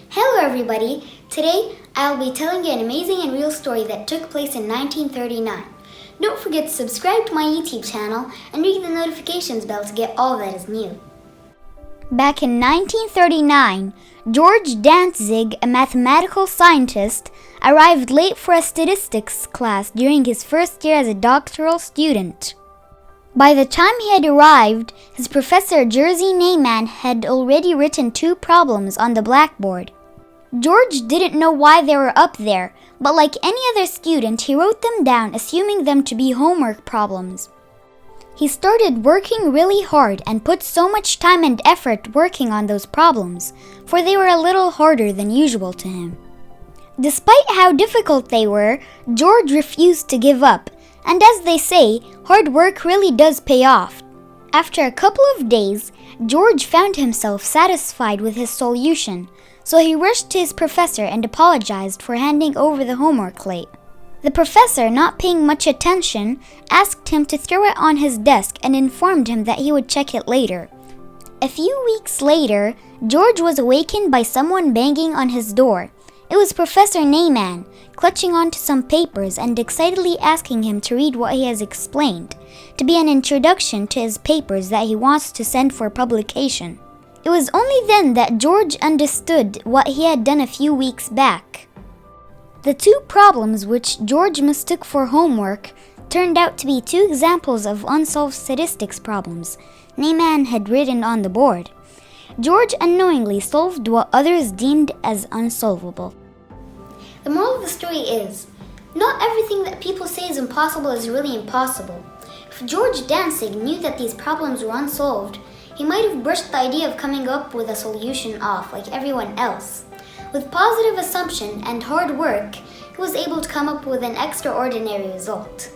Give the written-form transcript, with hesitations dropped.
Hello everybody! Today I'll be telling you an amazing and real story that took place in 1939. Don't forget to subscribe to my YouTube channel and ring the notifications bell to get all that is new. Back in 1939, George Dantzig, a mathematical scientist, arrived late for a statistics class during his first year as a doctoral student. By the time he had arrived, his professor Jerzy Neyman had already written 2 problems on the blackboard. George didn't know why they were up there, but like any other student, he wrote them down, assuming them to be homework problems. He started working really hard and put so much time and effort working on those problems, for they were a little harder than usual to him. Despite how difficult they were, George refused to give up, and as they say, hard work really does pay off. After a couple of days, George found himself satisfied with his solution, so he rushed to his professor and apologized for handing over the homework late. The professor, not paying much attention, asked him to throw it on his desk and informed him that he would check it later. A few weeks later, George was awakened by someone banging on his door. It was Professor Neyman, clutching onto some papers and excitedly asking him to read what he has explained, to be an introduction to his papers that he wants to send for publication. It was only then that George understood what he had done a few weeks back. The 2 problems which George mistook for homework turned out to be 2 examples of unsolved statistics problems Neyman had written on the board. George unknowingly solved what others deemed as unsolvable. The moral of the story is, not everything that people say is impossible is really impossible. If George Dantzig knew that these problems were unsolved, he might have brushed the idea of coming up with a solution off like everyone else. With positive assumption and hard work, he was able to come up with an extraordinary result.